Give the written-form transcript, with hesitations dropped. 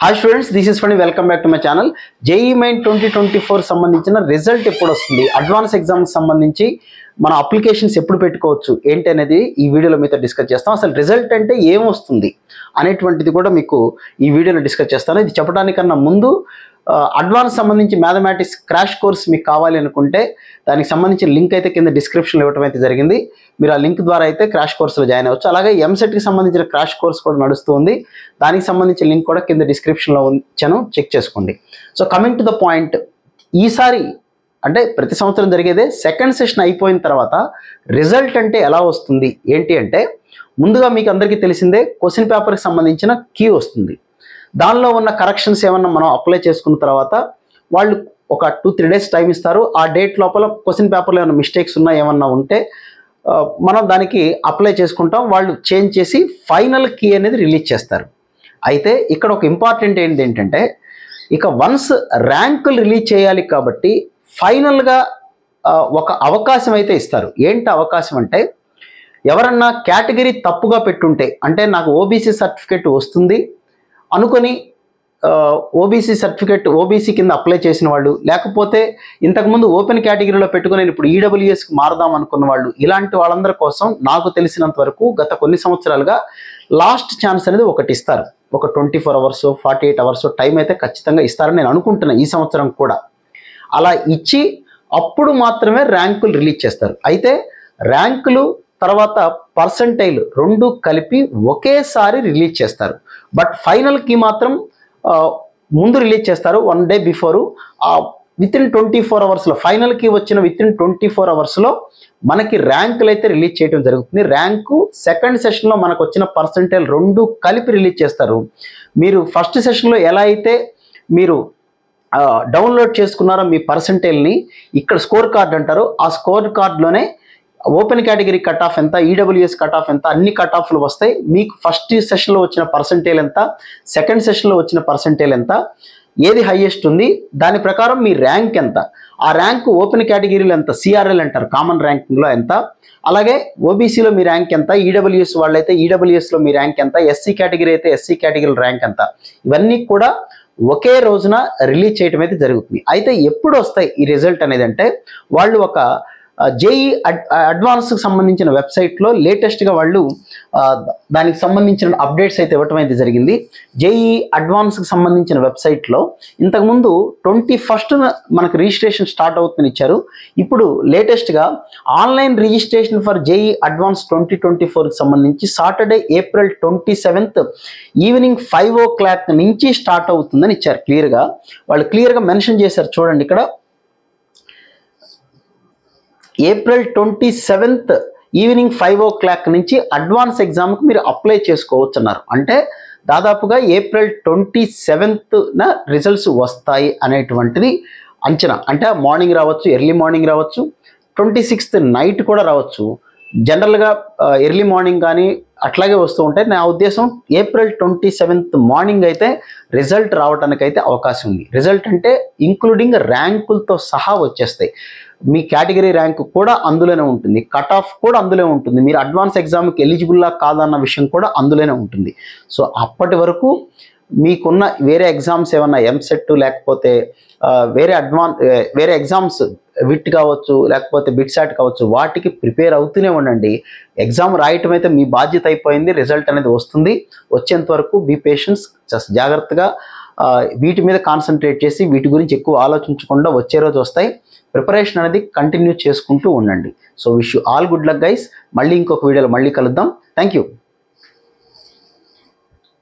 Hi students, this is funny. Welcome back to my channel. JEE Main 2024 సంబంధించిన result ఎప్పుడు వస్తుంది, advance exams సంబంధించి మన అప్లికేషన్స్ ఎప్పుడు పెట్టుకోవచ్చు ఏంటి అనేది ఈ వీడియోలో మీతో డిస్కస్ చేస్తాం. అసలు రిజల్ట్ అంటే ఏం వస్తుంది అనేటువంటిది కూడా మీకు ఈ వీడియోలో డిస్కస్ చేస్తాను. ఇది చెప్పడానికన్నా ముందు అడ్వాన్స్ సంబంధించి మ్యాథమెటిక్స్ క్రాష్ కోర్స్ మీకు కావాలి అనుకుంటే దానికి సంబంధించిన లింక్ అయితే కింద డిస్క్రిప్షన్లో ఇవ్వడం అయితే జరిగింది. మీరు ఆ లింక్ ద్వారా అయితే క్రాష్ కోర్సులో జాయిన్ అవ్వచ్చు. అలాగే ఎంసెట్కి సంబంధించిన క్రాష్ కోర్స్ కూడా నడుస్తుంది. దానికి సంబంధించిన లింక్ కూడా కింద డిస్క్రిప్షన్లో ఉంచాను, చెక్ చేసుకోండి. So coming to the point, ఈసారి అంటే ప్రతి సంవత్సరం జరిగేదే సెకండ్ సెషన్ అయిపోయిన తర్వాత రిజల్ట్ అంటే ఎలా వస్తుంది ఏంటి అంటే, ముందుగా మీకు అందరికీ తెలిసిందే క్వశ్చన్ పేపర్కి సంబంధించిన కీ వస్తుంది. దానిలో ఉన్న కరెక్షన్స్ ఏమన్నా మనం అప్లై చేసుకున్న తర్వాత వాళ్ళు ఒక 2-3 days టైం ఇస్తారు. ఆ డేట్ లోపల క్వశ్చన్ పేపర్లో ఏమైనా మిస్టేక్స్ ఉన్నా ఏమన్నా ఉంటే మనం దానికి అప్లై చేసుకుంటాం. వాళ్ళు చేంజ్ చేసి ఫైనల్ కీ అనేది రిలీజ్ చేస్తారు. అయితే ఇక్కడ ఒక ఇంపార్టెంట్ ఏంటంటే, ఇక వన్స్ ర్యాంకులు రిలీజ్ చేయాలి కాబట్టి ఫైనల్గా ఒక అవకాశం అయితే ఇస్తారు. ఏంటి అవకాశం అంటే, ఎవరన్నా కేటగిరీ తప్పుగా పెట్టుంటే, అంటే నాకు ఓబీసీ సర్టిఫికేట్ వస్తుంది అనుకొని ఓబీసీ సర్టిఫికేట్ ఓబీసీ కింద అప్లై చేసిన వాళ్ళు, లేకపోతే ఇంతకుముందు ఓపెన్ కేటగిరీలో పెట్టుకుని ఇప్పుడు ఈడబ్ల్యూఎస్కి మారదాం అనుకున్న వాళ్ళు, ఇలాంటి వాళ్ళందరి కోసం నాకు తెలిసినంత వరకు గత కొన్ని సంవత్సరాలుగా లాస్ట్ ఛాన్స్ అనేది ఒకటి ఇస్తారు. ఒక 24 hours 48 hours టైం అయితే ఖచ్చితంగా ఇస్తారని నేను అనుకుంటున్నాను. ఈ సంవత్సరం కూడా అలా ఇచ్చి అప్పుడు మాత్రమే ర్యాంకులు రిలీజ్ చేస్తారు. అయితే ర్యాంకులు తర్వాత పర్సంటైల్ రెండు కలిపి ఒకేసారి రిలీజ్ చేస్తారు. బట్ ఫైనల్కి మాత్రం ముందు రిలీజ్ చేస్తారు 1 day బిఫోరు. వితిన్ 24 hours ఫైనల్కి వచ్చిన వితిన్ 24 hours మనకి ర్యాంకులు అయితే రిలీజ్ చేయడం జరుగుతుంది. ర్యాంకు సెకండ్ సెషన్లో మనకు వచ్చిన పర్సంటైల్ రెండు కలిపి రిలీజ్ చేస్తారు. మీరు ఫస్ట్ సెషన్లో ఎలా అయితే మీరు డౌన్లోడ్ చేసుకున్నారో మీ పర్సంటైల్ని, ఇక్కడ స్కోర్ కార్డ్ అంటారు. ఆ స్కోర్ కార్డ్లోనే ఓపెన్ కేటగిరీ కట్ ఆఫ్ ఎంత, ఈడబ్ల్యూఎస్ కట్ ఆఫ్ ఎంత, అన్ని కట్ ఆఫ్లు వస్తాయి. మీకు ఫస్ట్ సెషన్లో వచ్చిన పర్సంటైల్ ఎంత, సెకండ్ సెషన్లో వచ్చిన పర్సంటైల్ ఎంత, ఏది హైయెస్ట్ ఉంది, దాని ప్రకారం మీ ర్యాంక్ ఎంత, ఆ ర్యాంక్ ఓపెన్ కేటగిరీలో ఎంత, సిఆర్ఎల్ అంటారు కామన్ ర్యాంకింగ్లో ఎంత, అలాగే ఓబీసీలో మీ ర్యాంక్ ఎంత, ఈడబ్ల్యూఎస్ వాళ్ళైతే ఈడబ్ల్యూఎస్లో మీ ర్యాంక్ ఎంత, ఎస్సీ కేటగిరీ అయితే ఎస్సీ కేటగిరీ ర్యాంక్ ఎంత, ఇవన్నీ కూడా ఒకే రోజున రిలీజ్ చేయడం అయితే జరుగుతుంది. అయితే ఎప్పుడు వస్తాయి ఈ రిజల్ట్ అనేది అంటే, వాళ్ళు ఒక జేఈ అడ్వాన్స్కి సంబంధించిన వెబ్సైట్లో లేటెస్ట్గా వాళ్ళు దానికి సంబంధించిన అప్డేట్స్ అయితే ఇవ్వటం అయితే జరిగింది. జేఈ అడ్వాన్స్కి సంబంధించిన వెబ్సైట్లో ఇంతకుముందు 21st మనకు రిజిస్ట్రేషన్ స్టార్ట్ అవుతుందని ఇచ్చారు. ఇప్పుడు లేటెస్ట్గా online registration for JEE advance 2024కి సంబంధించి Saturday April 27th evening 5 o'clock నుంచి స్టార్ట్ అవుతుందని ఇచ్చారు. క్లియర్గా వాళ్ళు క్లియర్గా మెన్షన్ చేశారు. చూడండి, ఇక్కడ April 27th ఈవినింగ్ 5 o'clock నుంచి అడ్వాన్స్ ఎగ్జామ్కి మీరు అప్లై చేసుకోవచ్చు అన్నారు. అంటే దాదాపుగా April 27th రిజల్ట్స్ వస్తాయి అనేటువంటిది అంచనా. అంటే మార్నింగ్ రావచ్చు, ఎర్లీ మార్నింగ్ రావచ్చు, 26th నైట్ కూడా రావచ్చు. జనరల్గా ఎర్లీ మార్నింగ్ కానీ అట్లాగే వస్తూ ఉంటాయి. నా ఉద్దేశం April 27th మార్నింగ్ అయితే రిజల్ట్ రావడానికి అయితే అవకాశం ఉంది. రిజల్ట్ అంటే ఇంక్లూడింగ్ ర్యాంకులతో సహా వచ్చేస్తాయి. మీ కేటగిరీ ర్యాంక్ కూడా అందులోనే ఉంటుంది, కట్ ఆఫ్ కూడా అందులో ఉంటుంది, మీరు అడ్వాన్స్ ఎగ్జామ్కి ఎలిజిబుల్లా కాదన్న విషయం కూడా అందులోనే ఉంటుంది. సో అప్పటి వరకు మీకున్న వేరే ఎగ్జామ్స్ ఏమన్నా ఎంసెట్ లేకపోతే వేరే ఎగ్జామ్స్ విట్ కావచ్చు, లేకపోతే బిట్సాట్ కావచ్చు, వాటికి ప్రిపేర్ అవుతూనే ఉండండి. ఎగ్జామ్ రాయటం అయితే మీ బాధ్యత అయిపోయింది. రిజల్ట్ అనేది వస్తుంది. వచ్చేంత వరకు బీ పేషెన్స్, జాగ్రత్తగా వీటి మీద కాన్సన్ట్రేట్ చేసి వీటి గురించి ఎక్కువ ఆలోచించకుండా వచ్చే రోజు వస్తాయి. ప్రిపరేషన్ అనేది కంటిన్యూ చేసుకుంటూ ఉండండి. So wish you all good luck guys. మళ్ళీ ఇంకొక వీడియోలో మళ్ళీ కలుద్దాం. Thank you.